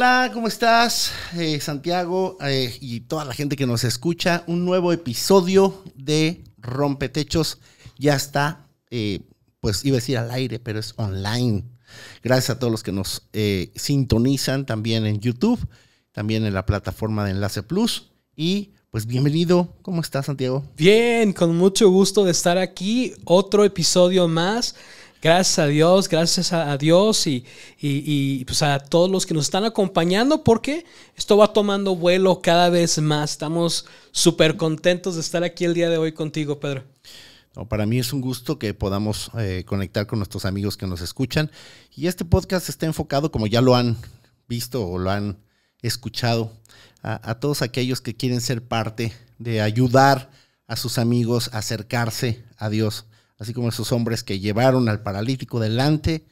Hola, ¿cómo estás? Santiago y toda la gente que nos escucha. Un nuevo episodio de Rompetechos ya está, pues iba a decir al aire, pero es online. Gracias a todos los que nos sintonizan también en YouTube, también en la plataforma de Enlace Plus. Y pues bienvenido. ¿Cómo estás, Santiago? Bien, con mucho gusto de estar aquí. Otro episodio más. Gracias a Dios y pues a todos los que nos están acompañando, porque esto va tomando vuelo cada vez más. Estamos súper contentos de estar aquí el día de hoy contigo, Pedro. No, para mí es un gusto que podamos conectar con nuestros amigos que nos escuchan. Y este podcast está enfocado, como ya lo han visto o lo han escuchado, a todos aquellos que quieren ser parte de ayudar a sus amigos a acercarse a Dios. Así como esos hombres que llevaron al paralítico delante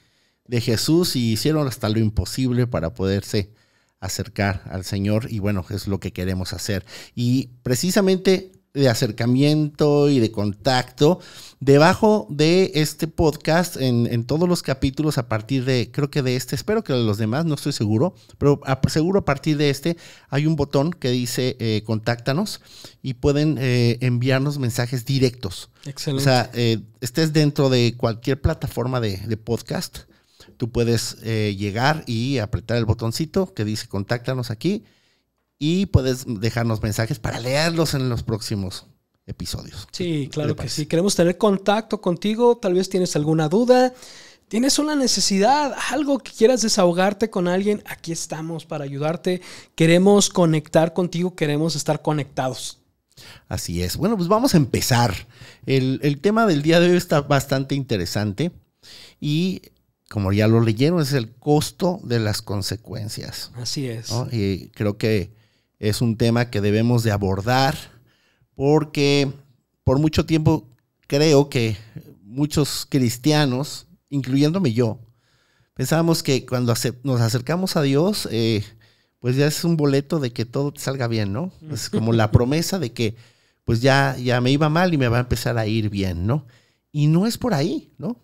de Jesús y hicieron hasta lo imposible para poderse acercar al Señor. Y bueno, es lo que queremos hacer. Y precisamente de acercamiento y de contacto, debajo de este podcast, en todos los capítulos, a partir de, creo que de este, espero que de los demás, no estoy seguro, pero seguro a partir de este, hay un botón que dice contáctanos y pueden enviarnos mensajes directos. Excelente. O sea, estés dentro de cualquier plataforma de podcast, tú puedes llegar y apretar el botoncito que dice contáctanos aquí. Y puedes dejarnos mensajes para leerlos en los próximos episodios. Sí, claro que sí. Queremos tener contacto contigo. Tal vez tienes alguna duda, tienes una necesidad, algo que quieras desahogarte con alguien. Aquí estamos para ayudarte. Queremos conectar contigo, queremos estar conectados. Así es. Bueno, pues vamos a empezar. El tema del día de hoy está bastante interesante y, como ya lo leyeron, es el costo de las consecuencias. Así es. ¿No? Y creo que es un tema que debemos de abordar porque por mucho tiempo creo que muchos cristianos, incluyéndome yo, pensábamos que cuando nos acercamos a Dios, pues ya es un boleto de que todo te salga bien, ¿no? Es como la promesa de que pues ya me iba mal y me va a empezar a ir bien, ¿no? Y no es por ahí, ¿no?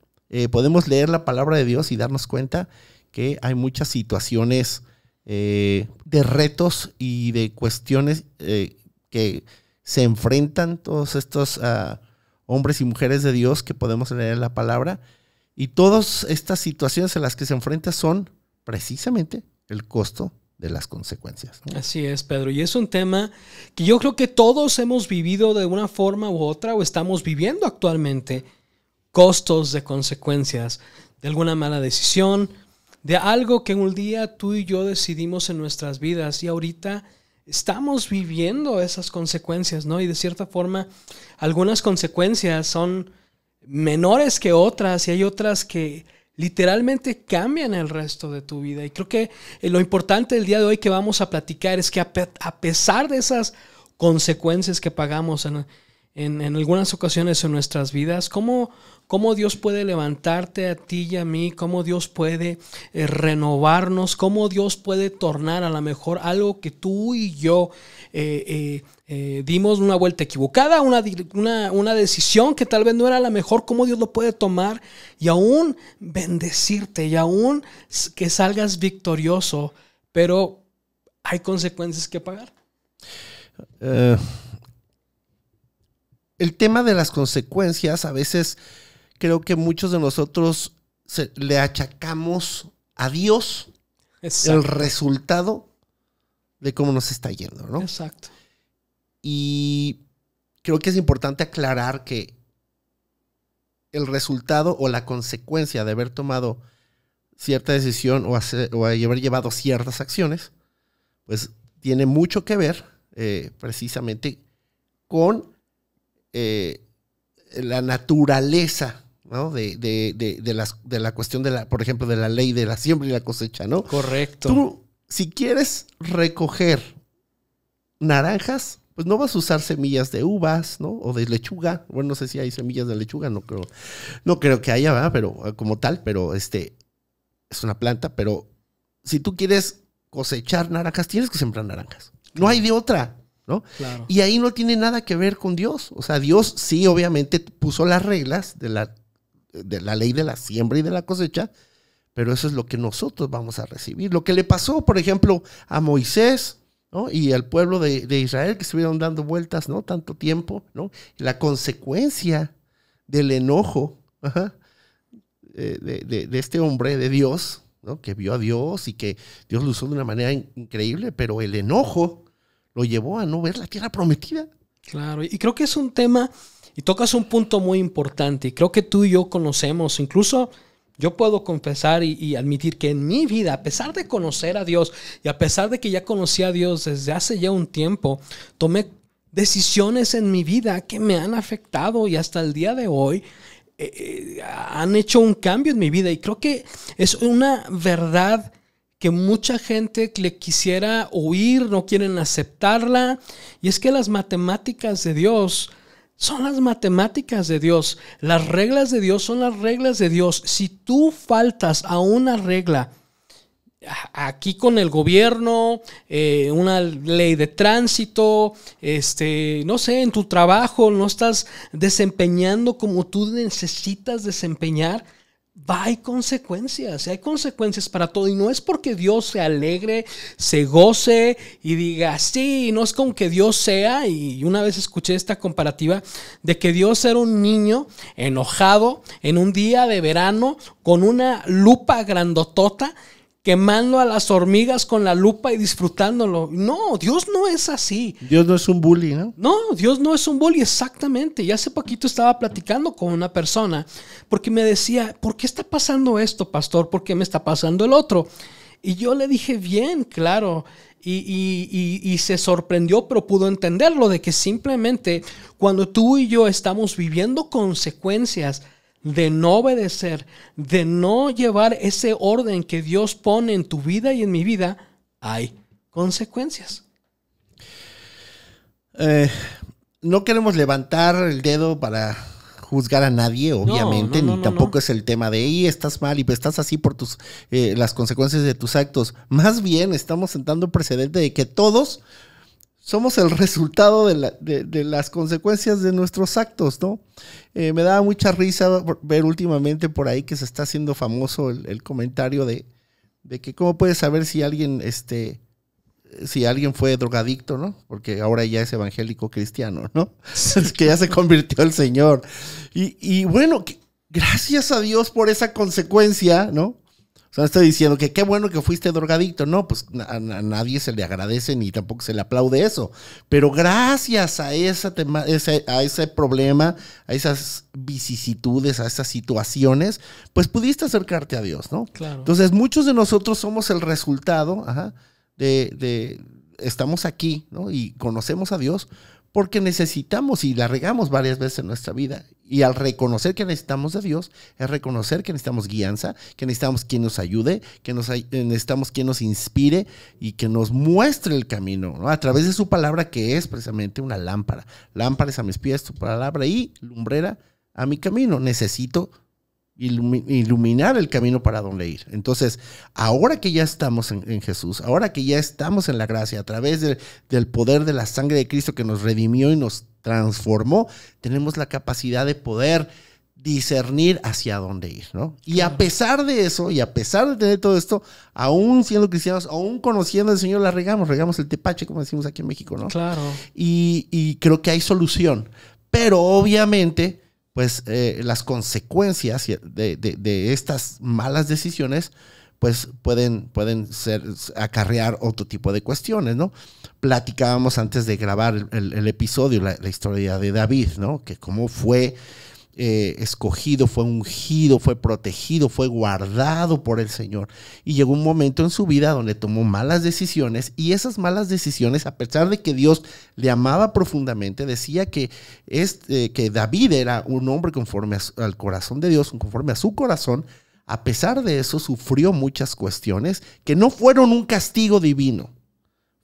Podemos leer la palabra de Dios y darnos cuenta que hay muchas situaciones de retos y de cuestiones que se enfrentan todos estos hombres y mujeres de Dios que podemos leer en la palabra, y todas estas situaciones en las que se enfrentan son precisamente el costo de las consecuencias, ¿no? Así es, Pedro, y es un tema que yo creo que todos hemos vivido de una forma u otra o estamos viviendo actualmente. Costos de consecuencias de alguna mala decisión, de algo que un día tú y yo decidimos en nuestras vidas y ahorita estamos viviendo esas consecuencias, ¿no? Y de cierta forma, algunas consecuencias son menores que otras y hay otras que literalmente cambian el resto de tu vida. Y creo que lo importante del día de hoy que vamos a platicar es que a pesar de esas consecuencias que pagamos en algunas ocasiones en nuestras vidas, cómo Dios puede levantarte a ti y a mí, cómo Dios puede renovarnos, cómo Dios puede tornar a lo mejor algo que tú y yo dimos una vuelta equivocada, una decisión que tal vez no era la mejor, cómo Dios lo puede tomar y aún bendecirte y aún que salgas victorioso, pero hay consecuencias que pagar. El tema de las consecuencias, a veces creo que muchos de nosotros le achacamos a Dios Exacto. el resultado de cómo nos está yendo, ¿no? Exacto. Y creo que es importante aclarar que el resultado o la consecuencia de haber tomado cierta decisión o haber llevado ciertas acciones, pues tiene mucho que ver precisamente con la naturaleza, ¿no? de la cuestión por ejemplo, de la ley de la siembra y la cosecha, ¿no? Correcto. Tú, si quieres recoger naranjas, pues no vas a usar semillas de uvas, ¿no? O de lechuga. Bueno, no sé si hay semillas de lechuga, no creo que haya, ¿verdad? Pero como tal, pero es una planta, pero si tú quieres cosechar naranjas, tienes que sembrar naranjas. No hay de otra, ¿no? Claro. Y ahí no tiene nada que ver con Dios. O sea, Dios sí, obviamente, puso las reglas de la ley de la siembra y de la cosecha, pero eso es lo que nosotros vamos a recibir. Lo que le pasó, por ejemplo, a Moisés, ¿no? Y al pueblo de Israel, que estuvieron dando vueltas, ¿no? Tanto tiempo, ¿no? Y la consecuencia del enojo, ajá, de este hombre de Dios, ¿no? Que vio a Dios y que Dios lo usó de una manera increíble, pero el enojo lo llevó a no ver la tierra prometida. Claro, y creo que es un tema, y tocas un punto muy importante, y creo que tú y yo conocemos, incluso yo puedo confesar y admitir que en mi vida, a pesar de conocer a Dios y a pesar de que ya conocí a Dios desde hace ya un tiempo, tomé decisiones en mi vida que me han afectado y hasta el día de hoy han hecho un cambio en mi vida. Y creo que es una verdad que mucha gente le quisiera oír, no quieren aceptarla. Y es que las matemáticas de Dios son las matemáticas de Dios. Las reglas de Dios son las reglas de Dios. Si tú faltas a una regla, aquí con el gobierno, una ley de tránsito, no sé, en tu trabajo no estás desempeñando como tú necesitas desempeñar, hay consecuencias para todo. Y no es porque Dios se alegre, se goce y diga, sí, no es como que Dios sea, y una vez escuché esta comparativa de que Dios era un niño enojado en un día de verano con una lupa grandotota, quemando a las hormigas con la lupa y disfrutándolo. No, Dios no es así. Dios no es un bully, ¿no? No, Dios no es un bully, exactamente. Y hace poquito estaba platicando con una persona porque me decía, ¿por qué está pasando esto, pastor? ¿Por qué me está pasando el otro? Y yo le dije, bien, claro. Y se sorprendió, pero pudo entenderlo, de que simplemente cuando tú y yo estamos viviendo consecuencias de no obedecer, de no llevar ese orden que Dios pone en tu vida y en mi vida, hay consecuencias. No queremos levantar el dedo para juzgar a nadie, obviamente, ni tampoco es el tema de ahí estás mal y estás así por las consecuencias de tus actos. Más bien estamos sentando precedente de que todos somos el resultado de las consecuencias de nuestros actos, ¿no? Me daba mucha risa ver últimamente por ahí que se está haciendo famoso el comentario de que cómo puedes saber si alguien fue drogadicto, ¿no? Porque ahora ya es evangélico cristiano, ¿no? Es que ya se convirtió el Señor. Y bueno, gracias a Dios por esa consecuencia, ¿no? O sea, no estoy diciendo que qué bueno que fuiste drogadicto. No, pues a nadie se le agradece ni tampoco se le aplaude eso. Pero gracias a ese problema, a esas vicisitudes, a esas situaciones, pues pudiste acercarte a Dios, ¿no? Claro. Entonces, muchos de nosotros somos el resultado, estamos aquí, ¿no? Y conocemos a Dios porque necesitamos y la regamos varias veces en nuestra vida. Y al reconocer que necesitamos de Dios, es reconocer que necesitamos guianza, que necesitamos quien nos ayude, que necesitamos quien nos inspire y que nos muestre el camino, ¿no? A través de su palabra, que es precisamente una lámpara. Lámparas a mis pies, tu palabra, y lumbrera a mi camino. Necesito iluminar el camino para dónde ir. Entonces, ahora que ya estamos en Jesús, ahora que ya estamos en la gracia, a través del poder de la sangre de Cristo que nos redimió y nos transformó, tenemos la capacidad de poder discernir hacia dónde ir, ¿no? Y a pesar de eso, y a pesar de tener todo esto, aún siendo cristianos, aún conociendo al Señor, la regamos el tepache, como decimos aquí en México, ¿no? Claro. Y creo que hay solución. Pero obviamente, pues las consecuencias de estas malas decisiones, pues pueden acarrear otro tipo de cuestiones, ¿no? Platicábamos antes de grabar el episodio, la historia de David, ¿no? Que cómo fue escogido, fue ungido, fue protegido, fue guardado por el Señor. Y llegó un momento en su vida donde tomó malas decisiones, y esas malas decisiones, a pesar de que Dios le amaba profundamente, decía que David era un hombre conforme al corazón de Dios, conforme a su corazón. A pesar de eso, sufrió muchas cuestiones que no fueron un castigo divino,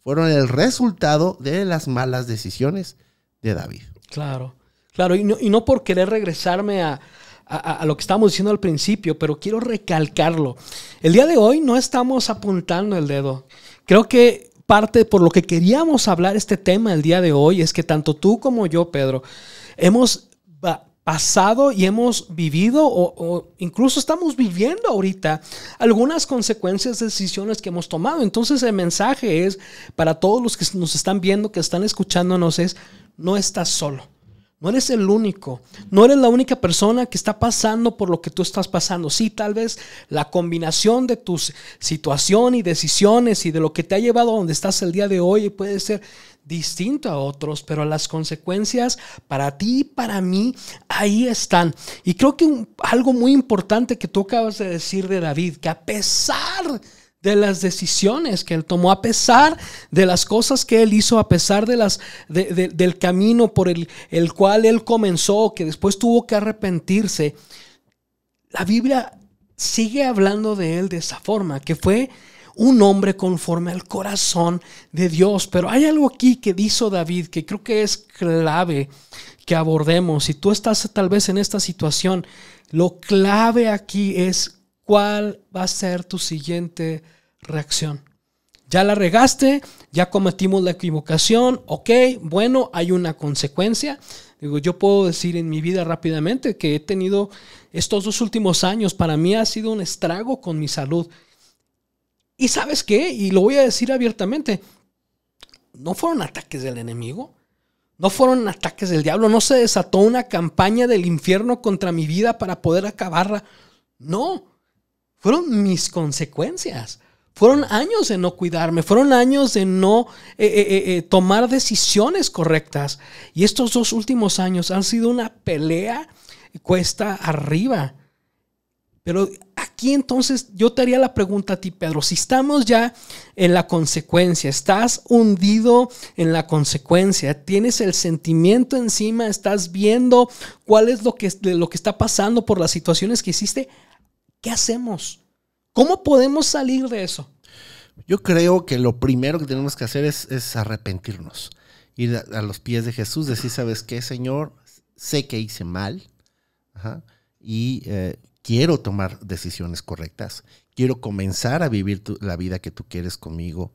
fueron el resultado de las malas decisiones de David. Claro. Claro, y no por querer regresarme a lo que estábamos diciendo al principio, pero quiero recalcarlo. El día de hoy no estamos apuntando el dedo. Creo que parte por lo que queríamos hablar este tema el día de hoy es que tanto tú como yo, Pedro, hemos pasado y hemos vivido o incluso estamos viviendo ahorita algunas consecuencias de decisiones que hemos tomado. Entonces el mensaje es para todos los que nos están viendo, que están escuchándonos, es: no estás solo. No eres el único, no eres la única persona que está pasando por lo que tú estás pasando. Sí, tal vez la combinación de tu situación y decisiones y de lo que te ha llevado a donde estás el día de hoy puede ser distinto a otros, pero las consecuencias para ti y para mí ahí están. Y creo que algo muy importante que tú acabas de decir de David, que a pesar de las decisiones que él tomó, a pesar de las cosas que él hizo, a pesar de del camino por el cual él comenzó, que después tuvo que arrepentirse, la Biblia sigue hablando de él de esa forma, que fue un hombre conforme al corazón de Dios. Pero hay algo aquí que hizo David que creo que es clave que abordemos. Si tú estás tal vez en esta situación, lo clave aquí es: ¿cuál va a ser tu siguiente reacción? Ya la regaste, ya cometimos la equivocación, ok, bueno, hay una consecuencia. Digo, yo puedo decir en mi vida rápidamente que he tenido estos 2 últimos años, para mí ha sido un estrago con mi salud. ¿Y sabes qué? Y lo voy a decir abiertamente, no fueron ataques del enemigo, no fueron ataques del diablo, no se desató una campaña del infierno contra mi vida para poder acabarla. No, fueron mis consecuencias. Fueron años de no cuidarme, fueron años de no tomar decisiones correctas. Y estos 2 últimos años han sido una pelea cuesta arriba. Pero aquí entonces yo te haría la pregunta a ti, Pedro: si estamos ya en la consecuencia, estás hundido en la consecuencia, tienes el sentimiento encima, estás viendo cuál es lo que está pasando por las situaciones que hiciste, ¿qué hacemos? ¿Cómo podemos salir de eso? Yo creo que lo primero que tenemos que hacer es arrepentirnos. Ir a los pies de Jesús, decir: ¿sabes qué, Señor? Sé que hice mal. Y quiero tomar decisiones correctas. Quiero comenzar a vivir la vida que tú quieres conmigo.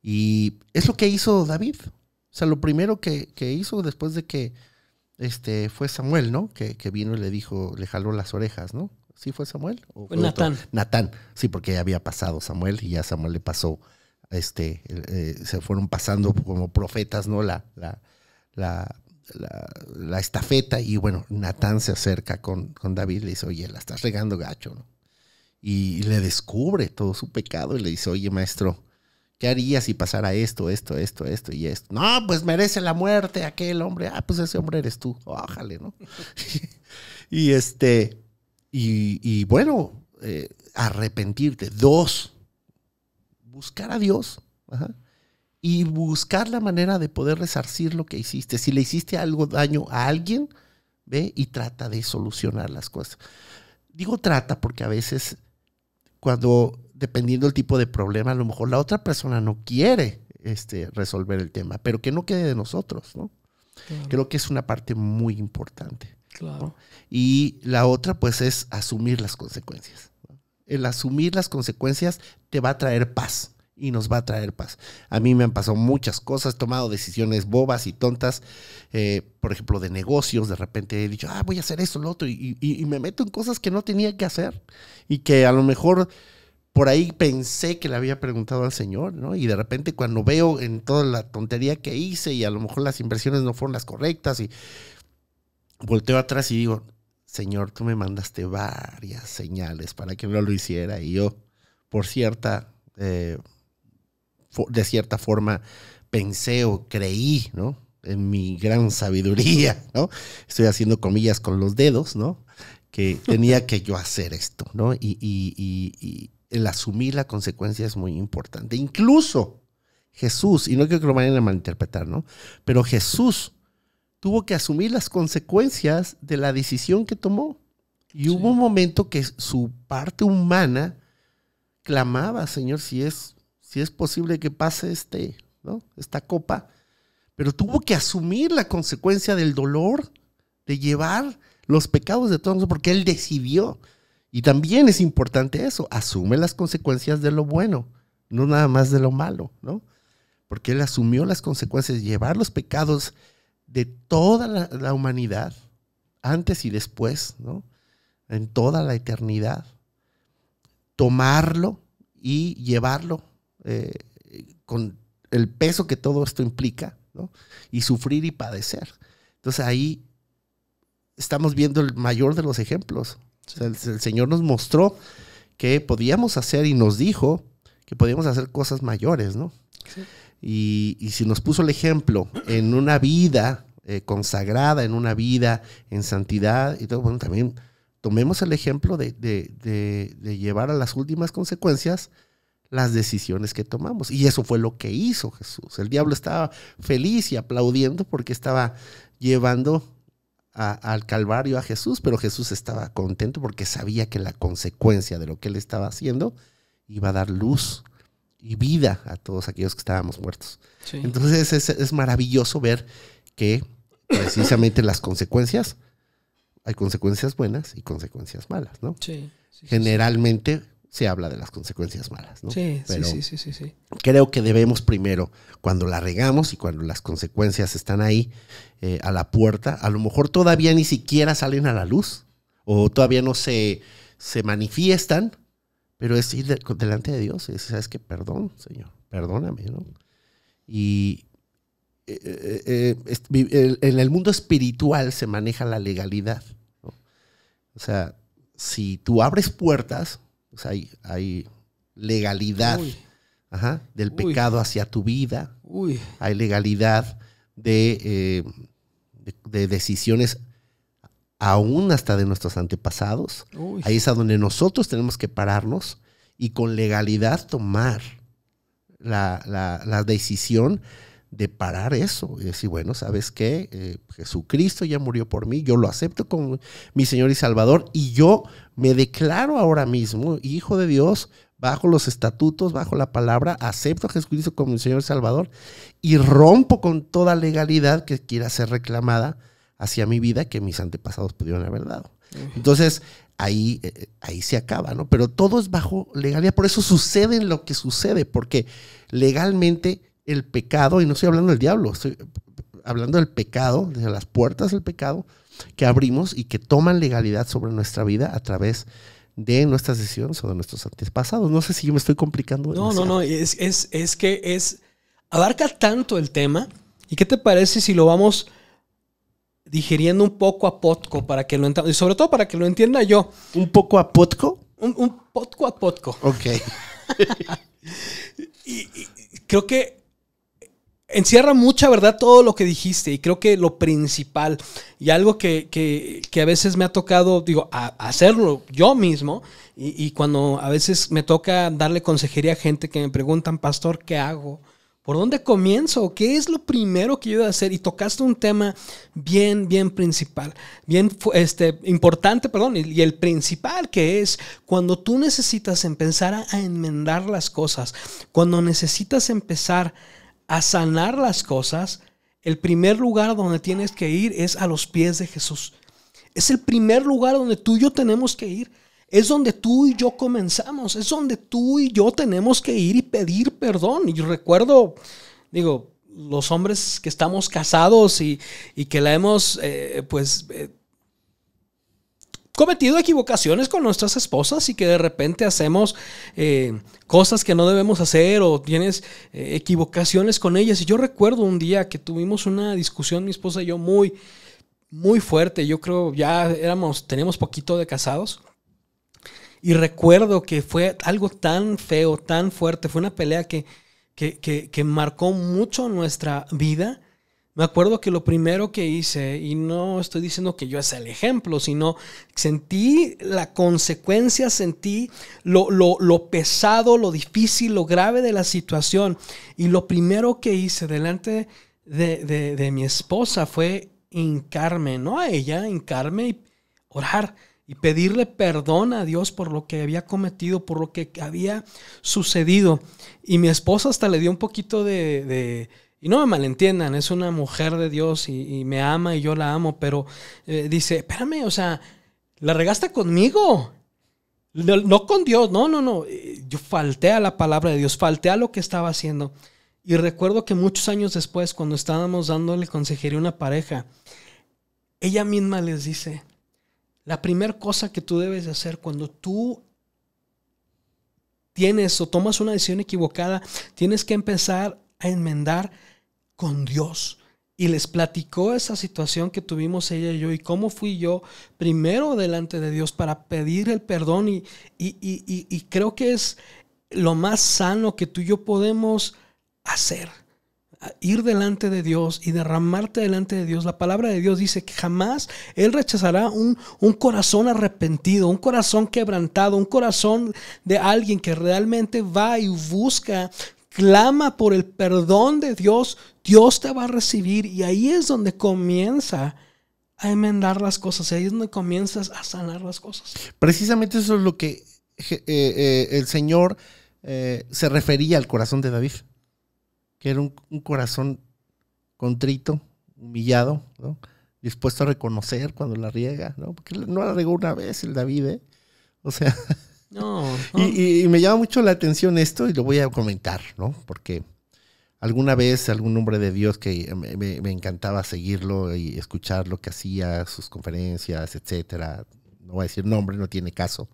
Y es lo que hizo David. O sea, lo primero que hizo después de que fue Samuel, ¿no? Que vino y le dijo, le jaló las orejas, ¿no? ¿Sí fue Samuel? ¿O fue Natán. Natán, sí, porque ya había pasado Samuel y ya Samuel le pasó, se fueron pasando como profetas, ¿no? La estafeta. Y bueno, Natán se acerca con David y le dice: oye, la estás regando gacho, ¿no? Y le descubre todo su pecado y le dice: oye, maestro, ¿qué harías si pasara esto y esto? No, pues merece la muerte aquel hombre. Ah, pues ese hombre eres tú. Ójale, ¿no? Y bueno, arrepentirte. 2, buscar a Dios. Y buscar la manera de poder resarcir lo que hiciste. Si le hiciste algo daño a alguien, ve y trata de solucionar las cosas. Digo trata porque a veces, dependiendo del tipo de problema, a lo mejor la otra persona no quiere resolver el tema, pero que no quede de nosotros, ¿no? Claro. Creo que es una parte muy importante. Claro. ¿No? Y la otra, pues, es asumir las consecuencias, ¿no? El asumir las consecuencias te va a traer paz. Y nos va a traer paz. A mí me han pasado muchas cosas, he tomado decisiones bobas y tontas, por ejemplo, de negocios. De repente he dicho, voy a hacer esto, lo otro, y me meto en cosas que no tenía que hacer y que a lo mejor por ahí pensé que le había preguntado al Señor, ¿no? Y de repente cuando veo en toda la tontería que hice y a lo mejor las inversiones no fueron las correctas y volteo atrás y digo: Señor, tú me mandaste varias señales para que no lo hiciera, y yo de cierta forma pensé o creí, ¿no? En mi gran sabiduría, ¿no? Estoy haciendo comillas con los dedos, ¿no? Que tenía que yo hacer esto, ¿no? Y el asumir la consecuencia es muy importante. Incluso Jesús, y no quiero que lo vayan a malinterpretar, ¿no? Pero Jesús tuvo que asumir las consecuencias de la decisión que tomó. Y hubo un momento que su parte humana clamaba: Señor, si es posible que pase ¿no? Esta copa, pero tuvo que asumir la consecuencia del dolor, de llevar los pecados de todos, porque Él decidió. Y también es importante eso: asume las consecuencias de lo bueno, no nada más de lo malo, ¿no? Porque Él asumió las consecuencias de llevar los pecados de toda la humanidad antes y después, ¿no? En toda la eternidad, tomarlo y llevarlo con el peso que todo esto implica, ¿no? Y sufrir y padecer. Entonces ahí estamos viendo el mayor de los ejemplos. Sí. O sea, el Señor nos mostró que podíamos hacer y nos dijo que podíamos hacer cosas mayores, ¿no? Sí. Y si nos puso el ejemplo en una vida consagrada, en una vida en santidad y todo, bueno, también tomemos el ejemplo de llevar a las últimas consecuencias las decisiones que tomamos. Y eso fue lo que hizo Jesús. El diablo estaba feliz y aplaudiendo porque estaba llevando al Calvario a Jesús, pero Jesús estaba contento porque sabía que la consecuencia de lo que él estaba haciendo iba a dar luz y vida a todos aquellos que estábamos muertos. Sí. Entonces es maravilloso ver que precisamente las consecuencias, hay consecuencias buenas y consecuencias malas, ¿no? Sí, generalmente se habla de las consecuencias malas, ¿no? Sí, pero sí. Creo que debemos primero, cuando la regamos y cuando las consecuencias están ahí a la puerta, a lo mejor todavía ni siquiera salen a la luz o todavía no se manifiestan, pero es ir delante de Dios y decir, ¿sabes qué? Perdón, Señor, perdóname, ¿no? Y en el mundo espiritual se maneja la legalidad, ¿no? O sea, si tú abres puertas, pues hay legalidad del pecado hacia tu vida. Hay legalidad de decisiones aún hasta de nuestros antepasados. Ahí es a donde nosotros tenemos que pararnos y con legalidad tomar la decisión de parar eso y decir, bueno, ¿sabes qué? Jesucristo ya murió por mí, yo lo acepto como mi Señor y Salvador y yo me declaro ahora mismo hijo de Dios bajo los estatutos, bajo la palabra, acepto a Jesucristo como mi Señor y Salvador y rompo con toda legalidad que quiera ser reclamada hacia mi vida que mis antepasados pudieron haber dado. Entonces, ahí se acaba, ¿no? Pero todo es bajo legalidad, por eso sucede lo que sucede, porque legalmente el pecado, y no estoy hablando del diablo, estoy hablando del pecado, de las puertas del pecado que abrimos y que toman legalidad sobre nuestra vida a través de nuestras decisiones o de nuestros antepasados. No sé si yo me estoy complicando. No, es que abarca tanto el tema. ¿Y qué te parece si lo vamos digiriendo un poco a poco para que lo entienda, y sobre todo para que lo entienda yo? ¿Un poco a poco? Un poco a poco. Ok. y creo que encierra mucha verdad todo lo que dijiste, y creo que lo principal y algo que a veces me ha tocado, hacerlo yo mismo, y cuando a veces me toca darle consejería a gente que me preguntan, pastor, ¿qué hago? ¿Por dónde comienzo? ¿Qué es lo primero que yo debo hacer? Y tocaste un tema bien principal, bien importante, y el principal, que es cuando tú necesitas empezar a enmendar las cosas, cuando necesitas empezar a sanar las cosas, el primer lugar donde tienes que ir es a los pies de Jesús. Es el primer lugar donde tú y yo tenemos que ir. Es donde tú y yo comenzamos. Es donde tú y yo tenemos que ir y pedir perdón. Y yo recuerdo, los hombres que estamos casados y que la hemos, cometido equivocaciones con nuestras esposas y que de repente hacemos cosas que no debemos hacer o tienes equivocaciones con ellas. Y yo recuerdo un día que tuvimos una discusión, mi esposa y yo, muy, muy fuerte. Yo creo ya teníamos poquito de casados. Y recuerdo que fue algo tan feo, tan fuerte. Fue una pelea que marcó mucho nuestra vida. Me acuerdo que lo primero que hice, y no estoy diciendo que yo sea el ejemplo, sino sentí la consecuencia, sentí lo pesado, lo difícil, lo grave de la situación. Y lo primero que hice delante de mi esposa fue hincarme, no a ella, hincarme y orar y pedirle perdón a Dios por lo que había cometido, por lo que había sucedido. Y mi esposa hasta le dio un poquito y no me malentiendan, es una mujer de Dios y me ama y yo la amo, pero dice, espérame, la regaste conmigo, no con Dios, no. Yo falté a la palabra de Dios, falté a lo que estaba haciendo. Y recuerdo que muchos años después, cuando estábamos dándole consejería a una pareja, ella misma les dice, la primera cosa que tú debes de hacer cuando tú tienes o tomas una decisión equivocada, tienes que empezar a enmendar con Dios. Y les platicó esa situación que tuvimos ella y yo, y cómo fui yo primero delante de Dios para pedir el perdón. Y creo que es lo más sano que tú y yo podemos hacer. Ir delante de Dios y derramarte delante de Dios. La palabra de Dios dice que jamás Él rechazará un corazón arrepentido, un corazón quebrantado, un corazón de alguien que realmente va y busca, clama por el perdón de Dios. Dios te va a recibir, y ahí es donde comienza a enmendar las cosas, ahí es donde comienzas a sanar las cosas. Precisamente eso es lo que el Señor se refería al corazón de David, que era un corazón contrito, humillado, ¿no? Dispuesto a reconocer cuando la riega, ¿no? Porque no la regó una vez el David, ¿eh? O sea, no. Y me llama mucho la atención esto, y lo voy a comentar, ¿no? Porque alguna vez algún hombre de Dios que me encantaba seguirlo y escuchar lo que hacía, sus conferencias, etcétera. No voy a decir nombre, no tiene caso.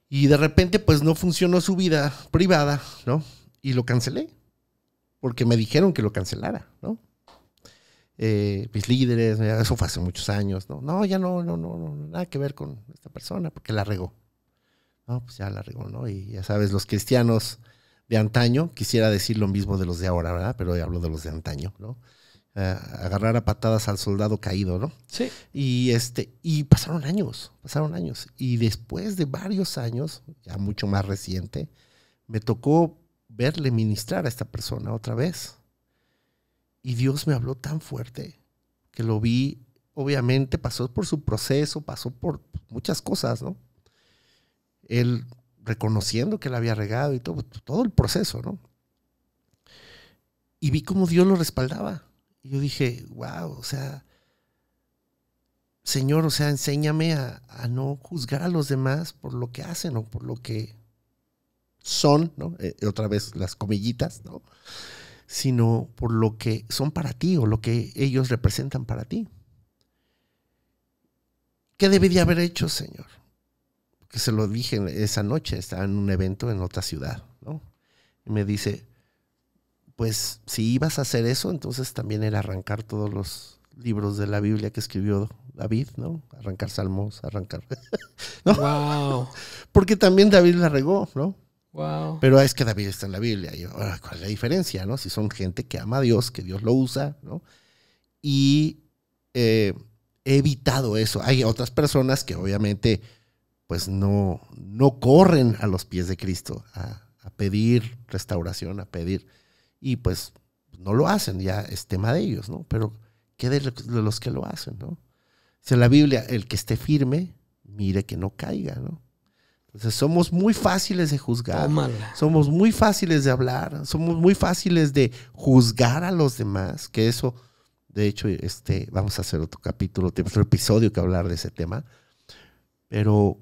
Y de repente, pues no funcionó su vida privada, ¿no? Y lo cancelé, porque me dijeron que lo cancelara, ¿no? Mis líderes, eso fue hace muchos años, ¿no? No, ya no, nada que ver con esta persona, porque la regó. No, pues ya la regó, ¿no? Y ya sabes, los cristianos de antaño, quisiera decir lo mismo de los de ahora, ¿verdad? Pero hablo de los de antaño, ¿no? Agarrar a patadas al soldado caído, ¿no? Sí. Y pasaron años. Y después de varios años, ya mucho más reciente, me tocó verle ministrar a esta persona otra vez. Y Dios me habló tan fuerte que lo vi, obviamente pasó por su proceso, pasó por muchas cosas, ¿no? Él reconociendo que la había regado y todo el proceso, ¿no? Y vi cómo Dios lo respaldaba. Y yo dije, wow, o sea, Señor, o sea, enséñame a no juzgar a los demás por lo que hacen o por lo que son, ¿no? Otra vez las comillitas, ¿no? Sino por lo que son para ti o lo que ellos representan para ti. ¿Qué debería haber hecho, Señor? Porque se lo dije esa noche, estaba en un evento en otra ciudad, ¿no? Y me dice, pues si ibas a hacer eso, entonces también era arrancar todos los libros de la Biblia que escribió David, ¿no? Arrancar salmos, arrancar... ¿no? Wow. Porque también David la regó, ¿no? Wow. Pero es que David está en la Biblia. Y ahora, ¿cuál es la diferencia, no? Si son gente que ama a Dios, que Dios lo usa, ¿no? Y he evitado eso. Hay otras personas que obviamente pues no corren a los pies de Cristo a pedir restauración, a pedir, y pues no lo hacen, ya es tema de ellos, ¿no? Pero ¿qué de los que lo hacen, no? Si en la Biblia, el que esté firme, mire que no caiga, ¿no? Entonces somos muy fáciles de juzgar, somos muy fáciles de hablar, somos muy fáciles de juzgar a los demás, que eso, de hecho, vamos a hacer otro capítulo, otro episodio que hablar de ese tema, pero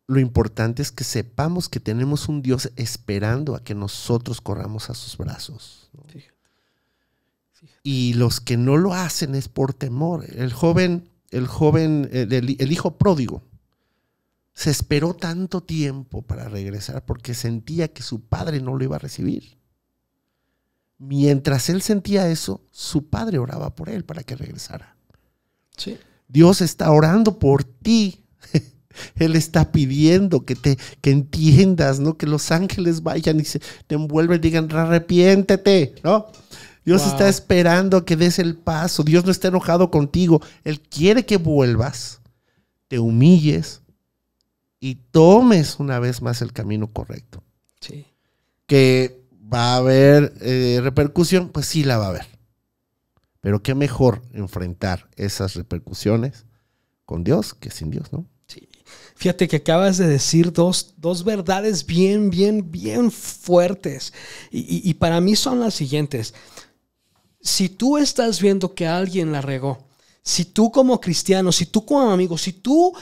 lo importante es que sepamos que tenemos un Dios esperando a que nosotros corramos a sus brazos, ¿no? Fíjate. Y los que no lo hacen es por temor. El hijo pródigo se esperó tanto tiempo para regresar porque sentía que su padre no lo iba a recibir. Mientras él sentía eso, su padre oraba por él para que regresara. Sí. Dios está orando por ti. Él está pidiendo que entiendas, ¿no? Que los ángeles vayan y te envuelven y digan, arrepiéntete, ¿no? Dios está esperando que des el paso. Dios no está enojado contigo. Él quiere que vuelvas, te humilles y tomes una vez más el camino correcto. Sí. Que va a haber repercusión, pues sí la va a haber. Pero qué mejor enfrentar esas repercusiones con Dios que sin Dios, ¿no? Sí. Fíjate que acabas de decir dos verdades bien fuertes. Y para mí son las siguientes. Si tú estás viendo que alguien la regó, si tú como cristiano, si tú como amigo, si tú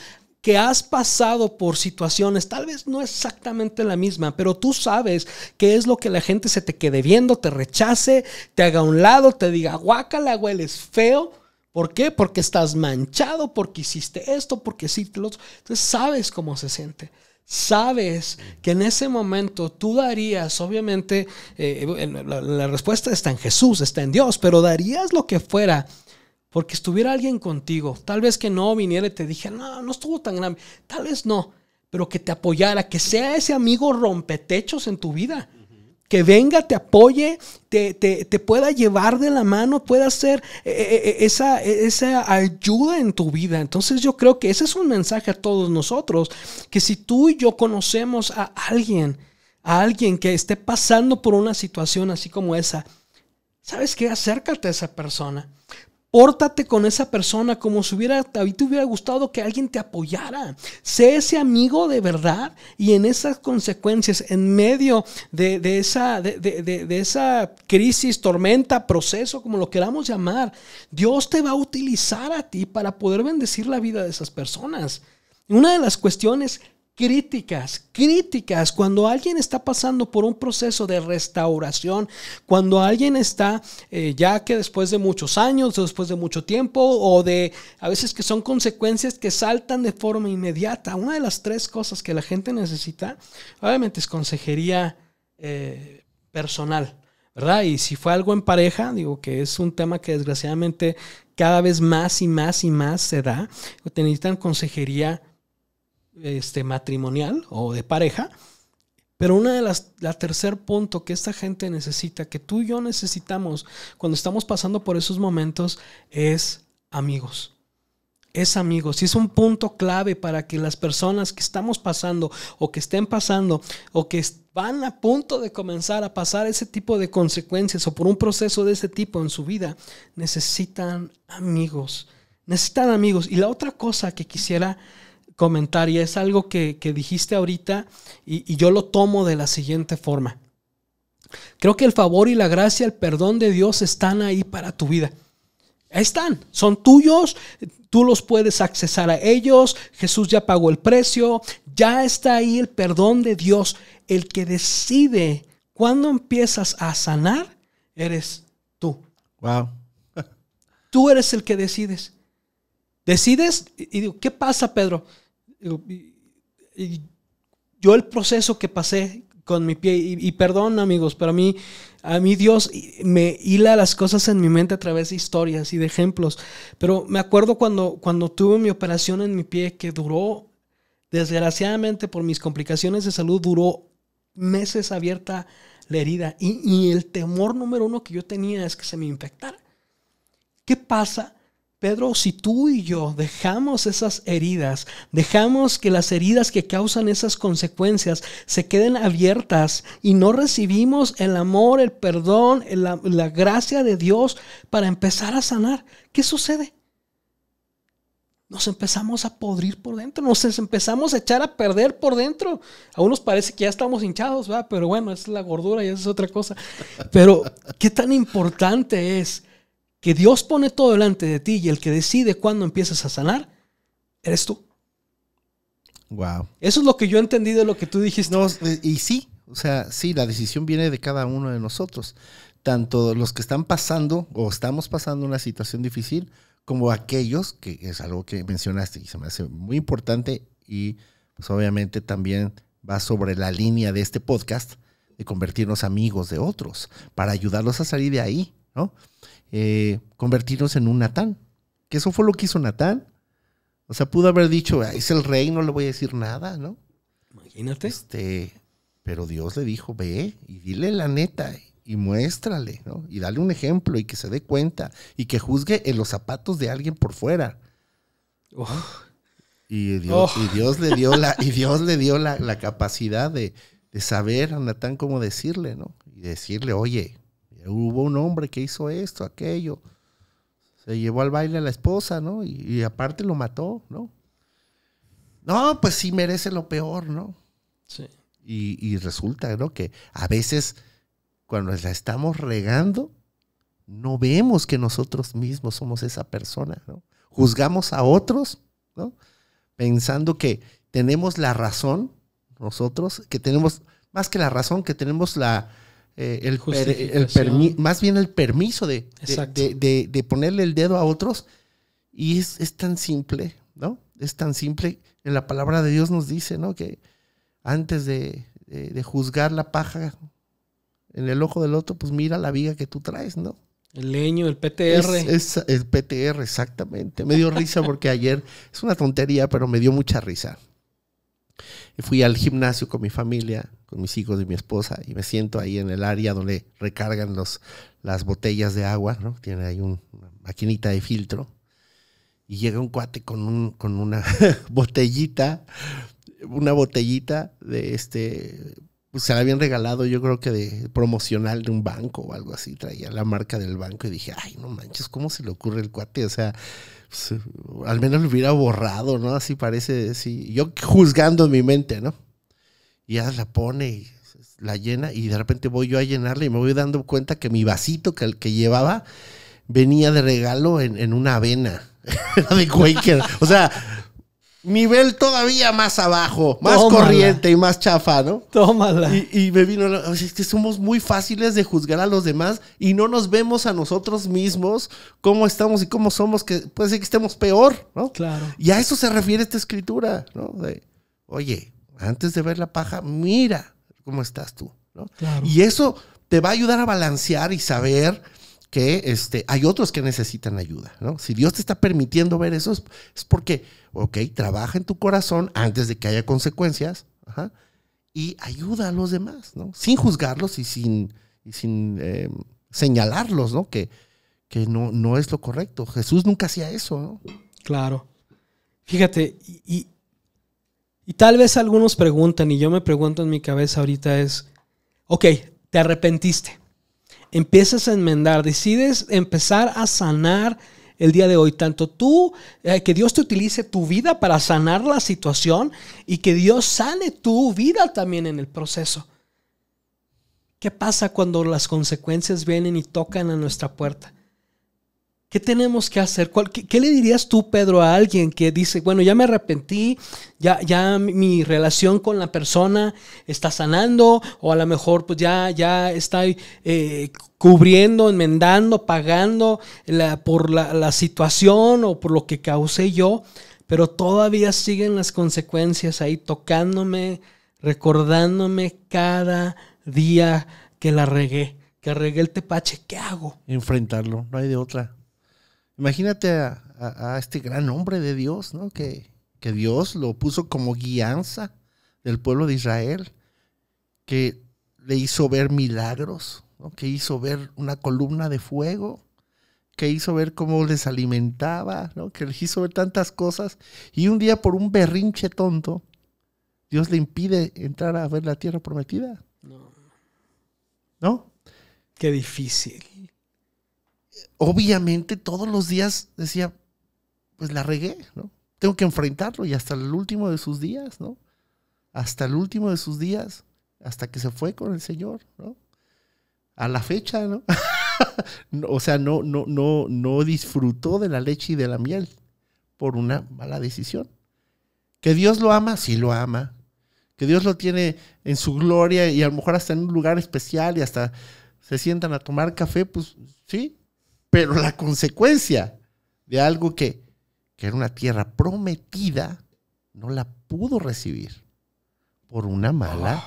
que has pasado por situaciones, tal vez no exactamente la misma, pero tú sabes qué es lo que la gente se te quede viendo, te rechace, te haga a un lado, te diga, guácala, hueles feo, ¿Por qué? Porque estás manchado, porque hiciste esto, porque hiciste lo otro. Entonces sabes cómo se siente. Sabes que en ese momento tú darías, obviamente, la respuesta está en Jesús, está en Dios, pero darías lo que fuera porque estuviera alguien contigo. Tal vez que no viniera y te dijera, no estuvo tan grave. Tal vez no, pero que te apoyara, que sea ese amigo rompetechos en tu vida. Que venga, te apoye, te pueda llevar de la mano, pueda hacer esa ayuda en tu vida. Entonces yo creo que ese es un mensaje a todos nosotros, que si tú y yo conocemos a alguien que esté pasando por una situación así como esa, ¿sabes qué? Acércate a esa persona. Pórtate con esa persona como si a ti te hubiera gustado que alguien te apoyara. Sé ese amigo de verdad, y en esas consecuencias, en medio de esa crisis, tormenta, proceso, como lo queramos llamar, Dios te va a utilizar a ti para poder bendecir la vida de esas personas. Una de las cuestiones críticas, cuando alguien está pasando por un proceso de restauración, cuando alguien está ya que después de muchos años, después de mucho tiempo, o a veces que son consecuencias que saltan de forma inmediata, una de las 3 cosas que la gente necesita, obviamente, es consejería personal, ¿verdad? Y si fue algo en pareja, digo que es un tema que desgraciadamente cada vez más y más se da, te necesitan consejería matrimonial o de pareja. Pero la tercer punto que esta gente necesita, que tú y yo necesitamos cuando estamos pasando por esos momentos, es amigos. Es amigos. Y es un punto clave para que las personas que estamos pasando o que estén pasando o que van a punto de comenzar a pasar ese tipo de consecuencias o por un proceso de ese tipo en su vida, necesitan amigos. Necesitan amigos. Y la otra cosa que quisiera comentar, y es algo que dijiste ahorita, y yo lo tomo de la siguiente forma. Creo que el favor y la gracia, el perdón de Dios están ahí para tu vida. Ahí están, son tuyos, tú los puedes accesar a ellos. Jesús ya pagó el precio, ya está ahí el perdón de Dios. El que decide cuándo empiezas a sanar eres tú. Wow. Tú eres el que decides. Decides y digo, ¿qué pasa, Pedro? Yo el proceso que pasé con mi pie, y perdón, amigos, pero a mí Dios me hila las cosas en mi mente a través de historias y de ejemplos. Pero me acuerdo cuando tuve mi operación en mi pie, que duró, desgraciadamente por mis complicaciones de salud, duró meses abierta la herida. Y el temor número 1 que yo tenía es que se me infectara. ¿Qué pasa, Pedro, si tú y yo dejamos esas heridas, dejamos que las heridas que causan esas consecuencias se queden abiertas y no recibimos el amor, el perdón, la gracia de Dios para empezar a sanar? ¿Qué sucede? Nos empezamos a podrir por dentro, nos empezamos a echar a perder por dentro. A unos parece que ya estamos hinchados, ¿verdad? Pero bueno, esa es la gordura y esa es otra cosa. Pero ¿qué tan importante es que Dios pone todo delante de ti, y el que decide cuándo empiezas a sanar eres tú? Wow. Eso es lo que yo entendí de lo que tú dijiste. No, y sí, o sea, sí, la decisión viene de cada uno de nosotros. Tanto los que están pasando o estamos pasando una situación difícil, como aquellos, que es algo que mencionaste y se me hace muy importante, y pues obviamente también va sobre la línea de este podcast, de convertirnos amigos de otros, para ayudarlos a salir de ahí, ¿no? Convertirnos en un Natán, que eso fue lo que hizo Natán. O sea, pudo haber dicho, es el rey, no le voy a decir nada, ¿no? Imagínate. Pero Dios le dijo, ve y dile la neta y muéstrale, ¿no? Y dale un ejemplo y que se dé cuenta y que juzgue en los zapatos de alguien por fuera. ¿No? Y Dios le dio la capacidad de saber a Natán cómo decirle, ¿no? Y decirle, oye, hubo un hombre que hizo esto, aquello. Se llevó al baile a la esposa, ¿no? Y aparte lo mató, ¿no? No, pues sí merece lo peor, ¿no? Sí. Y resulta, ¿no?, que a veces cuando la estamos regando, no vemos que nosotros mismos somos esa persona, ¿no? Juzgamos a otros, ¿no? Pensando que tenemos la razón, nosotros, que tenemos, más que la razón, que tenemos más bien el permiso de ponerle el dedo a otros, Y es tan simple, ¿no? Es tan simple. En la palabra de Dios nos dice, ¿no? Que antes de juzgar la paja en el ojo del otro, pues mira la viga que tú traes, ¿no? El leño, el PTR. Es el PTR, exactamente. Me dio risa porque ayer, es una tontería, pero me dio mucha risa. Fui al gimnasio con mi familia, con mis hijos y mi esposa, y me siento ahí en el área donde recargan las botellas de agua, ¿no? Tiene ahí una maquinita de filtro. Y llega un cuate con una botellita, de pues se la habían regalado, yo creo que de promocional de un banco o algo así, traía la marca del banco y dije, ay, no manches, ¿cómo se le ocurre el cuate? O sea, pues, al menos lo hubiera borrado, ¿no? Así parece, sí, yo juzgando en mi mente, ¿no? Y ya la pone y la llena y de repente voy yo a llenarla y me voy dando cuenta que mi vasito que llevaba venía de regalo en una avena de Quaker. O sea, nivel todavía más abajo, más corriente y más chafa, ¿no? Tómala. Y me vino, o sea, es que somos muy fáciles de juzgar a los demás y no nos vemos a nosotros mismos cómo estamos y cómo somos, que puede ser que estemos peor, ¿no? Claro. Y a eso se refiere esta escritura, ¿no? Oye, antes de ver la paja, mira cómo estás tú, ¿no? Claro. Y eso te va a ayudar a balancear y saber que hay otros que necesitan ayuda, ¿no? Si Dios te está permitiendo ver eso, es porque, ok, trabaja en tu corazón antes de que haya consecuencias, y ayuda a los demás, ¿no? Sin juzgarlos y sin señalarlos, ¿no? Que no es lo correcto. Jesús nunca hacía eso, ¿no? Claro. Fíjate, y tal vez algunos preguntan, y yo me pregunto en mi cabeza ahorita es, ok, te arrepentiste. Empiezas a enmendar, decides empezar a sanar el día de hoy. Tanto tú, que Dios te utilice tu vida para sanar la situación y que Dios sane tu vida también en el proceso. ¿Qué pasa cuando las consecuencias vienen y tocan a nuestra puerta? ¿Qué tenemos que hacer? ¿Qué le dirías tú, Pedro, a alguien que dice, bueno, ya me arrepentí, ya mi relación con la persona está sanando, o a lo mejor pues ya estoy cubriendo, enmendando, pagando por la situación o por lo que causé yo, pero todavía siguen las consecuencias ahí tocándome, recordándome cada día que regué el tepache? ¿Qué hago? Enfrentarlo, no hay de otra. Imagínate a este gran hombre de Dios, ¿no? Que Dios lo puso como guianza del pueblo de Israel, que le hizo ver milagros, ¿no? Que hizo ver una columna de fuego, que hizo ver cómo les alimentaba, ¿no? Que les hizo ver tantas cosas. Y un día, por un berrinche tonto, Dios le impide entrar a ver la tierra prometida. ¿No? Qué difícil. Obviamente todos los días decía, pues la regué, ¿no? Tengo que enfrentarlo y hasta el último de sus días, ¿no? Hasta el último de sus días, hasta que se fue con el Señor, ¿no? A la fecha, ¿no? O sea, no disfrutó de la leche y de la miel por una mala decisión. ¿Que Dios lo ama? Sí lo ama. Que Dios lo tiene en su gloria y a lo mejor hasta en un lugar especial y hasta se sientan a tomar café, pues sí. Pero la consecuencia de algo que era una tierra prometida, no la pudo recibir por una mala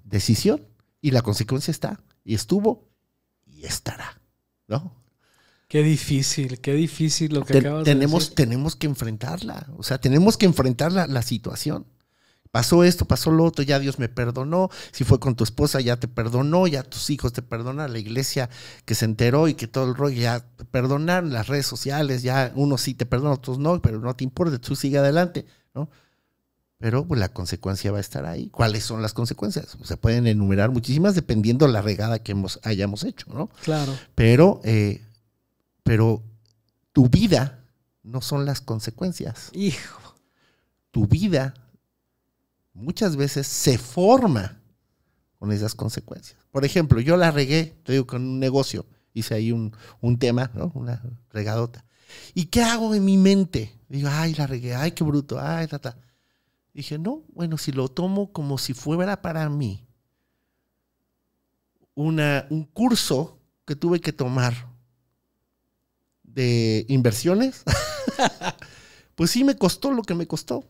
decisión. Y la consecuencia está, y estuvo, y estará, ¿no? Qué difícil lo que acabas de decir. Tenemos que enfrentarla, o sea, tenemos que enfrentar la situación. Pasó esto, pasó lo otro, ya Dios me perdonó. Si fue con tu esposa, ya te perdonó, ya tus hijos te perdonan, la iglesia que se enteró y que todo el rollo ya te perdonaron, las redes sociales, ya unos sí te perdonan, otros no, pero no te importa, tú sigue adelante, ¿no? Pero pues la consecuencia va a estar ahí. ¿Cuáles son las consecuencias? Se pueden enumerar muchísimas dependiendo de la regada que hayamos hecho, ¿no? Claro. Pero tu vida no son las consecuencias. Hijo. Tu vida muchas veces se forma con esas consecuencias. Por ejemplo, yo la regué, te digo, con un negocio. Hice ahí un tema, ¿no? Una regadota. ¿Y qué hago en mi mente? Digo, ay, la regué, ay, qué bruto, ay, ta. Dije, no, bueno, si lo tomo como si fuera para mí un curso que tuve que tomar de inversiones, pues sí me costó lo que me costó.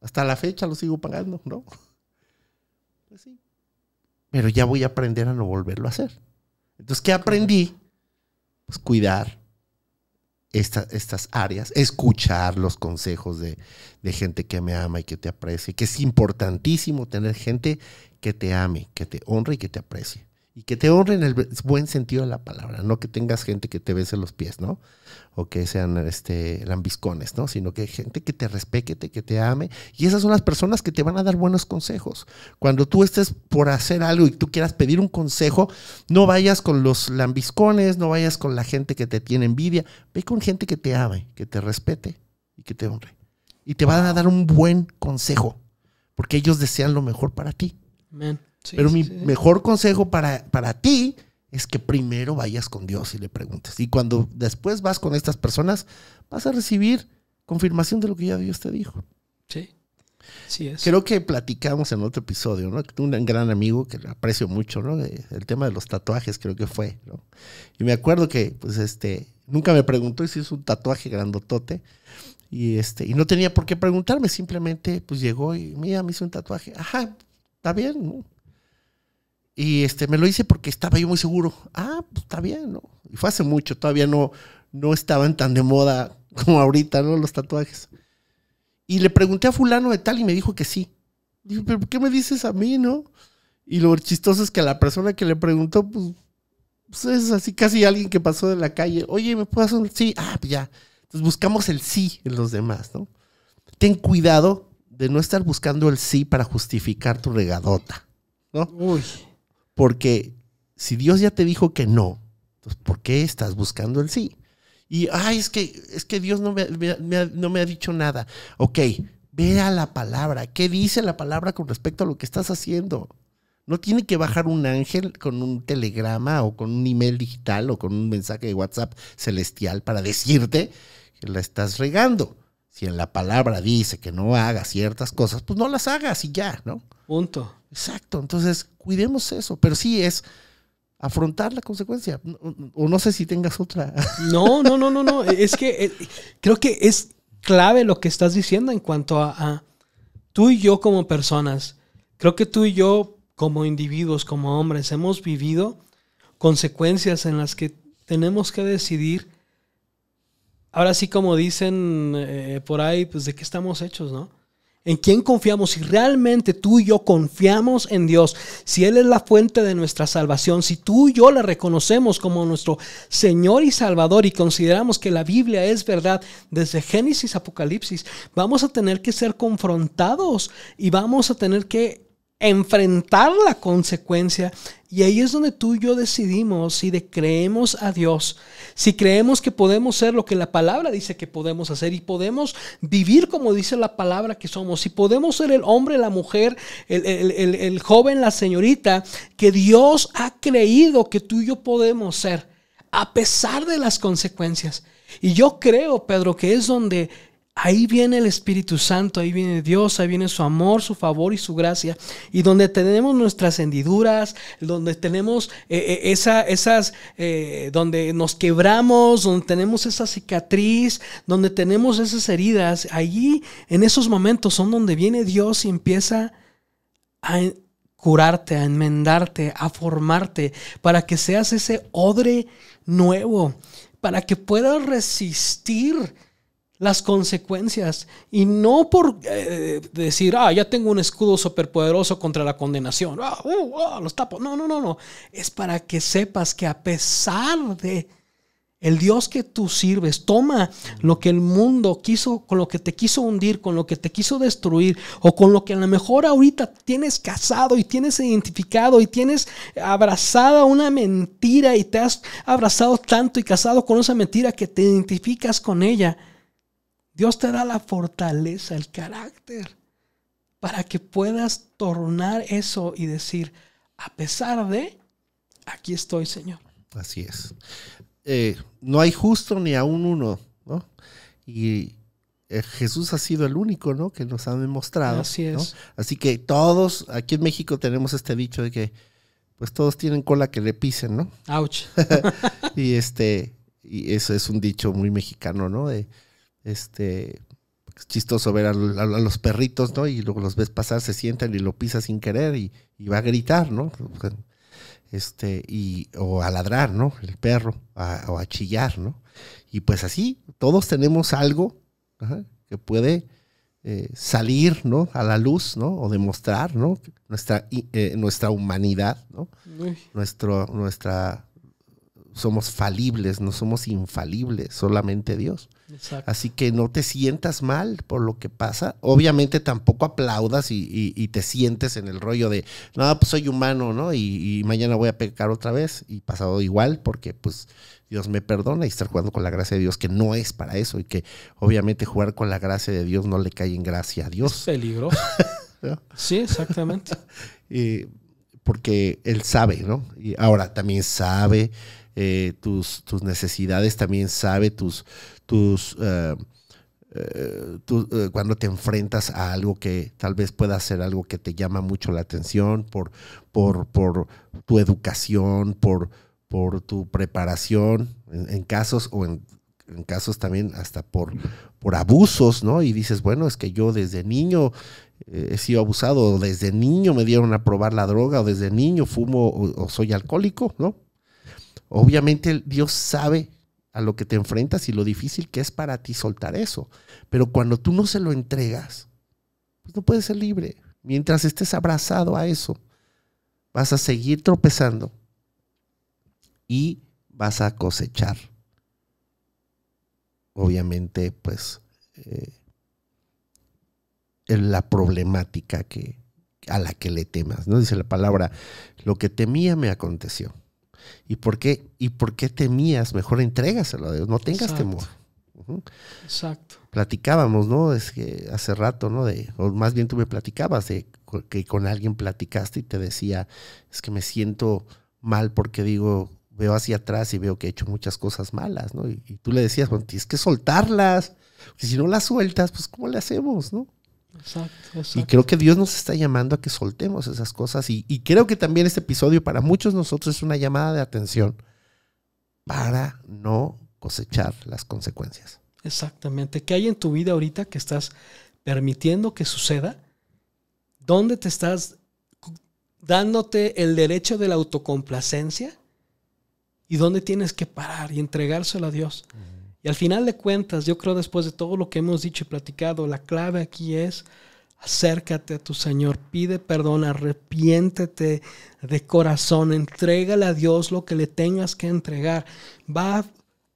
Hasta la fecha lo sigo pagando, ¿no? Pues sí. Pero ya voy a aprender a no volverlo a hacer. Entonces, ¿qué aprendí? Pues cuidar estas áreas, escuchar los consejos de gente que me ama y que te aprecie, que es importantísimo tener gente que te ame, que te honre y que te aprecie. Y que te honre en el buen sentido de la palabra, no que tengas gente que te bese los pies, ¿no? O que sean lambiscones, ¿no? Sino que gente que te respete, que te ame. Y esas son las personas que te van a dar buenos consejos. Cuando tú estés por hacer algo y tú quieras pedir un consejo, no vayas con los lambiscones, no vayas con la gente que te tiene envidia. Ve con gente que te ame, que te respete y que te honre. Y te van a dar un buen consejo, porque ellos desean lo mejor para ti. Amén. Sí, pero sí, mi sí. mejor consejo para ti es que primero vayas con Dios y le preguntes. Y cuando después vas con estas personas, vas a recibir confirmación de lo que ya Dios te dijo. Sí, sí es. Creo que platicamos en otro episodio, ¿no? Un gran amigo que aprecio mucho, ¿no? El tema de los tatuajes creo que fue, ¿no? Y me acuerdo que, pues, nunca me preguntó si es un tatuaje grandotote. Y no tenía por qué preguntarme, simplemente, pues, llegó y, mira, me hizo un tatuaje. Ajá, está bien, ¿no? Y me lo hice porque estaba yo muy seguro. Ah, pues está bien, ¿no? Y fue hace mucho, todavía no estaban tan de moda como ahorita, ¿no? Los tatuajes. Y le pregunté a fulano de tal y me dijo que sí. Dije, ¿pero por qué me dices a mí, no? Y lo chistoso es que a la persona que le preguntó, pues es así casi alguien que pasó de la calle. Oye, ¿me puedes hacer un sí? Ah, pues ya. Entonces buscamos el sí en los demás, ¿no? Ten cuidado de no estar buscando el sí para justificar tu regadota, ¿no? Uy. Porque si Dios ya te dijo que no, entonces ¿por qué estás buscando el sí? Y, es que Dios no me ha dicho nada. Ok, ve a la palabra. ¿Qué dice la palabra con respecto a lo que estás haciendo? No tiene que bajar un ángel con un telegrama o con un email digital o con un mensaje de WhatsApp celestial para decirte que la estás regando. Si en la palabra dice que no hagas ciertas cosas, pues no las hagas y ya, ¿no? Punto. Exacto, entonces cuidemos eso, pero sí es afrontar la consecuencia. O no sé si tengas otra. No. Es que creo que es clave lo que estás diciendo en cuanto a tú y yo como personas. Creo que tú y yo como individuos, como hombres, hemos vivido consecuencias en las que tenemos que decidir. Ahora sí, como dicen por ahí, pues de qué estamos hechos, ¿no? ¿En quién confiamos? Si realmente tú y yo confiamos en Dios, si Él es la fuente de nuestra salvación, si tú y yo le reconocemos como nuestro Señor y Salvador y consideramos que la Biblia es verdad desde Génesis a Apocalipsis, vamos a tener que ser confrontados y vamos a tener que enfrentar la consecuencia. Y ahí es donde tú y yo decidimos si creemos a Dios, si creemos que podemos ser lo que la palabra dice que podemos hacer y podemos vivir como dice la palabra que somos, si podemos ser el hombre, la mujer, el joven, la señorita que Dios ha creído que tú y yo podemos ser a pesar de las consecuencias. Y yo creo, Pedro, que es donde ahí viene el Espíritu Santo, ahí viene Dios, ahí viene su amor, su favor y su gracia. Y donde tenemos nuestras hendiduras, donde tenemos donde nos quebramos, donde tenemos esa cicatriz, donde tenemos esas heridas, allí en esos momentos son donde viene Dios y empieza a curarte, a enmendarte, a formarte, para que seas ese odre nuevo, para que puedas resistir las consecuencias y no por decir, ya tengo un escudo superpoderoso contra la condenación, los tapo. No. Es para que sepas que a pesar de el Dios que tú sirves, toma lo que el mundo quiso, con lo que te quiso hundir, con lo que te quiso destruir, o con lo que a lo mejor ahorita tienes casado y tienes identificado y tienes abrazada una mentira y te has abrazado tanto y casado con esa mentira que te identificas con ella. Dios te da la fortaleza, el carácter, para que puedas tornar eso y decir, a pesar de, aquí estoy, Señor. Así es. No hay justo ni aún uno, ¿no? Y Jesús ha sido el único, ¿no? Que nos ha demostrado. Así es. ¿no? Así que todos, aquí en México tenemos este dicho de que, pues todos tienen cola que le pisen, ¿no? Ouch. Y y eso es un dicho muy mexicano, ¿no? Es chistoso ver a los perritos, ¿no? Y luego los ves pasar, se sientan y lo pisas sin querer y va a gritar, ¿no? O a ladrar, ¿no? El perro, o a chillar, ¿no? Y pues así, todos tenemos algo que puede salir, ¿no? A la luz, ¿no? O demostrar, ¿no? Nuestra humanidad, ¿no? Somos falibles, no somos infalibles, solamente Dios. Exacto. Así que no te sientas mal por lo que pasa. Obviamente tampoco aplaudas y te sientes en el rollo de, no, pues soy humano, ¿no? Y mañana voy a pecar otra vez y pasado igual porque pues Dios me perdona, y estar jugando con la gracia de Dios, que no es para eso, y que obviamente jugar con la gracia de Dios no le cae en gracia a Dios. Es peligroso. ¿No? Sí, exactamente. Porque Él sabe, ¿no? Y ahora también sabe tus necesidades, también sabe cuando te enfrentas a algo que tal vez pueda ser algo que te llama mucho la atención por tu educación, por tu preparación, en casos o en casos también hasta por abusos, ¿no? Y dices, bueno, es que yo desde niño he sido abusado, o desde niño me dieron a probar la droga, o desde niño fumo o soy alcohólico, ¿no? Obviamente Dios sabe a lo que te enfrentas y lo difícil que es para ti soltar eso. Pero cuando tú no se lo entregas, pues no puedes ser libre. Mientras estés abrazado a eso, vas a seguir tropezando y vas a cosechar. Obviamente, pues, la problemática a la que le temas, ¿no? Dice la palabra, lo que temía me aconteció. ¿Y por qué temías? Mejor entrégaselo a Dios, no tengas temor. Exacto. Platicábamos, ¿no? Es que hace rato, ¿no? O más bien tú me platicabas de que con alguien platicaste y te decía, es que me siento mal porque veo hacia atrás y veo que he hecho muchas cosas malas, ¿no? Y tú le decías, bueno, tienes que soltarlas, porque si no las sueltas, pues ¿cómo le hacemos, no? Exacto. Y creo que Dios nos está llamando a que soltemos esas cosas, y creo que también este episodio para muchos de nosotros es una llamada de atención para no cosechar las consecuencias. Exactamente. ¿Qué hay en tu vida ahorita que estás permitiendo que suceda? ¿Dónde te estás dándote el derecho de la autocomplacencia? ¿Y dónde tienes que parar y entregárselo a Dios? Y al final de cuentas, yo creo, después de todo lo que hemos dicho y platicado, la clave aquí es: acércate a tu Señor, pide perdón, arrepiéntete de corazón, entrégale a Dios lo que le tengas que entregar. Va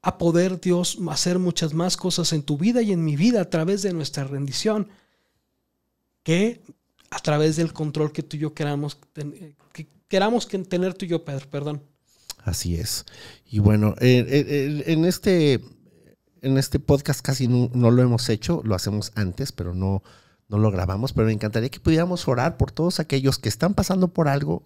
a poder Dios hacer muchas más cosas en tu vida y en mi vida a través de nuestra rendición, que a través del control que tú y yo queramos tener tú y yo, Pedro, perdón. Así es. Y bueno, en este podcast casi no lo hemos hecho, lo hacemos antes, pero no lo grabamos, pero me encantaría que pudiéramos orar por todos aquellos que están pasando por algo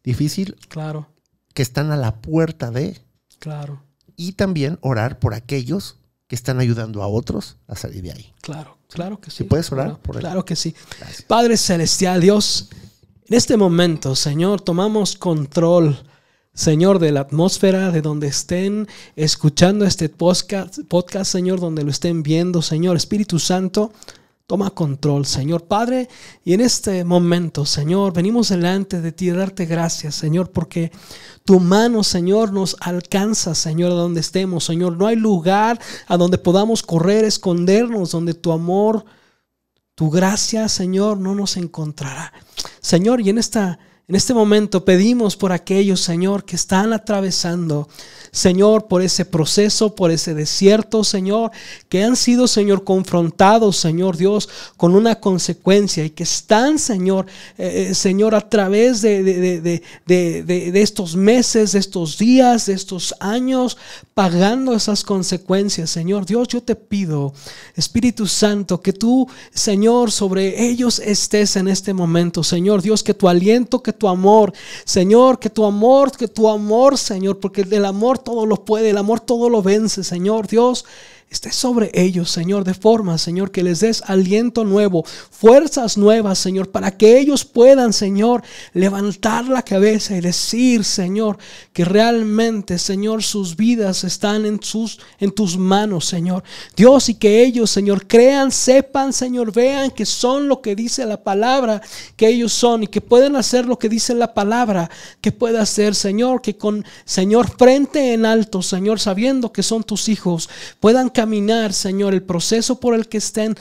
difícil, claro, que están a la puerta de, claro, y también orar por aquellos que están ayudando a otros a salir de ahí. Claro que sí. ¿Sí puedes orar por ellos? Claro que sí. Gracias. Padre Celestial, Dios, en este momento, Señor, tomamos control, Señor, de la atmósfera, de donde estén escuchando este podcast, Señor, donde lo estén viendo, Señor. Espíritu Santo, toma control, Señor. Padre, y en este momento, Señor, venimos delante de ti a darte gracias, Señor, porque tu mano, Señor, nos alcanza, Señor, a donde estemos, Señor. No hay lugar a donde podamos correr, escondernos, donde tu amor, tu gracia, Señor, no nos encontrará. Señor, y en este momento pedimos por aquellos, Señor, que están atravesando, Señor, por ese proceso, por ese desierto, Señor, que han sido, Señor, confrontados, Señor Dios, con una consecuencia, y que están, Señor, Señor, a través de estos meses, de estos días, de estos años, pagando esas consecuencias, Señor Dios. Yo te pido, Espíritu Santo, que tú, Señor, sobre ellos estés en este momento, Señor Dios, que tu aliento, que tu amor, Señor, que tu amor, Señor, porque el amor todo lo puede, el amor todo lo vence, Señor Dios. esté sobre ellos, Señor, de forma, Señor, que les des aliento nuevo, fuerzas nuevas, Señor, para que ellos puedan, Señor, levantar la cabeza y decir, Señor, que realmente, Señor, sus vidas están en tus manos, Señor. Dios, y que ellos, Señor, crean, sepan, Señor, vean que son lo que dice la palabra que ellos son, y que pueden hacer lo que dice la palabra que puede hacer, Señor, que con, Señor, frente en alto, Señor, sabiendo que son tus hijos, puedan caminar, Señor, el proceso por el que estén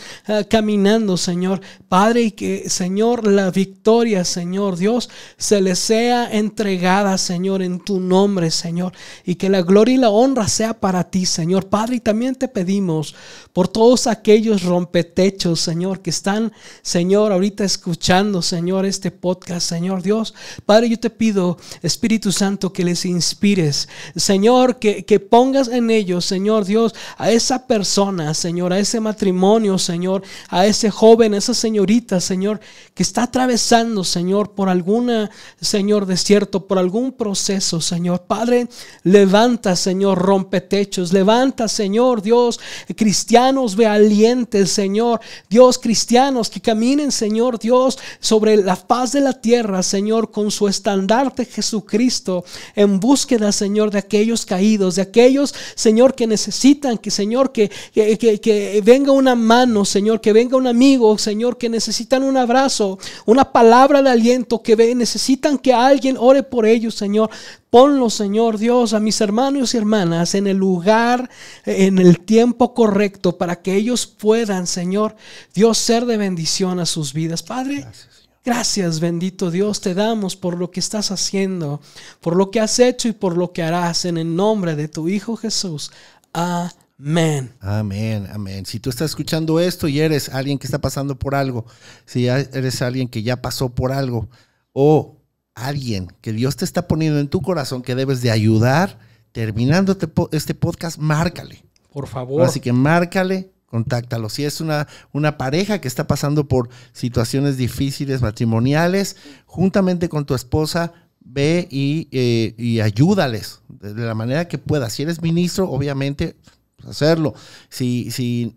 caminando, Señor, Padre, y que, Señor, la victoria, Señor Dios, se les sea entregada, Señor, en tu nombre, Señor, y que la gloria y la honra sea para ti, Señor, Padre. Y también te pedimos por todos aquellos rompetechos, Señor, que están, Señor, ahorita escuchando, Señor, este podcast, Señor Dios, Padre, yo te pido, Espíritu Santo, que les inspires, Señor, que pongas en ellos, Señor Dios, a esa persona, Señor, a ese matrimonio, Señor, a ese joven, a esa señorita, Señor, que está atravesando, Señor, por alguna, Señor, desierto, por algún proceso, Señor, Padre, levanta, Señor, rompetechos, levanta, Señor Dios, cristianos valientes, Señor Dios, cristianos que caminen, Señor Dios, sobre la faz de la tierra, Señor, con su estandarte Jesucristo, en búsqueda, Señor, de aquellos caídos, de aquellos, Señor, que necesitan, que, Señor, que venga una mano, Señor, que venga un amigo, Señor, que necesitan un abrazo, una palabra de aliento, que necesitan que alguien ore por ellos, Señor. Ponlo, Señor Dios, a mis hermanos y hermanas en el lugar, en el tiempo correcto, para que ellos puedan, Señor Dios, ser de bendición a sus vidas. Padre, gracias, bendito Dios, te damos por lo que estás haciendo, por lo que has hecho y por lo que harás, en el nombre de tu Hijo Jesús. Amén. Amén, amén. Si tú estás escuchando esto y eres alguien que está pasando por algo, si eres alguien que ya pasó por algo, o alguien que Dios te está poniendo en tu corazón que debes de ayudar, terminando este podcast, márcale. Por favor. Así que márcale, contáctalo. Si es una pareja que está pasando por situaciones difíciles matrimoniales, juntamente con tu esposa, ve y ayúdales de la manera que puedas. Si eres ministro, obviamente, pues hacerlo. Si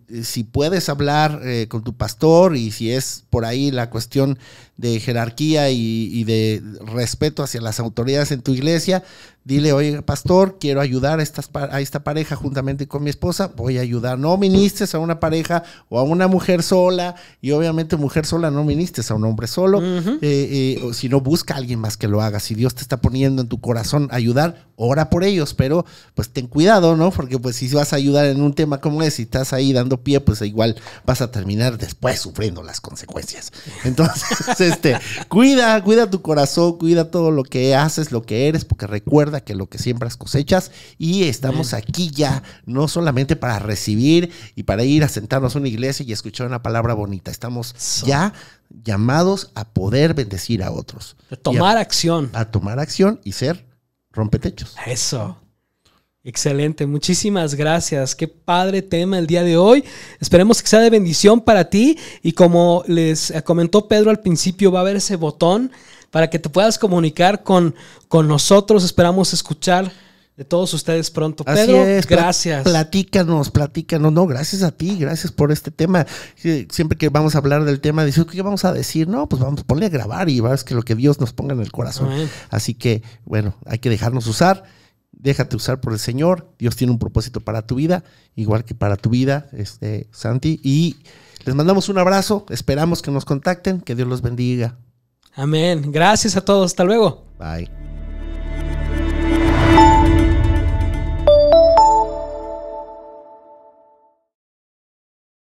puedes hablar con tu pastor, y si es por ahí la cuestión de jerarquía y de respeto hacia las autoridades en tu iglesia, dile: oye, pastor, quiero ayudar a esta pareja juntamente con mi esposa, voy a ayudar. No ministres a una pareja o a una mujer sola, y obviamente mujer sola no ministres a un hombre solo, si no, busca a alguien más que lo haga. Si Dios te está poniendo en tu corazón ayudar, ora por ellos, pero pues ten cuidado, ¿no? Porque pues si vas a ayudar en un tema como ese y estás ahí dando pie, pues igual vas a terminar después sufriendo las consecuencias. Entonces, cuida tu corazón, cuida todo lo que haces, lo que eres, porque recuerda que lo que siembras cosechas, y estamos aquí ya no solamente para recibir y para ir a sentarnos a una iglesia y escuchar una palabra bonita. Estamos ya llamados a poder bendecir a otros. A tomar acción. A tomar acción y ser rompetechos. Eso. Excelente, muchísimas gracias. Qué padre tema el día de hoy. Esperemos que sea de bendición para ti, y como les comentó Pedro al principio, va a haber ese botón para que te puedas comunicar con nosotros. Esperamos escuchar de todos ustedes pronto. Así Pedro, es, gracias. Platícanos. No, gracias a ti, gracias por este tema. Siempre que vamos a hablar del tema, dices: ¿qué vamos a decir? No, pues vamos a ponerle a grabar y vas que lo que Dios nos ponga en el corazón. Amén. Así que, bueno, hay que dejarnos usar. Déjate usar por el Señor. Dios tiene un propósito para tu vida, igual que para tu vida, Santi. Y les mandamos un abrazo. Esperamos que nos contacten. Que Dios los bendiga. Amén. Gracias a todos. Hasta luego. Bye.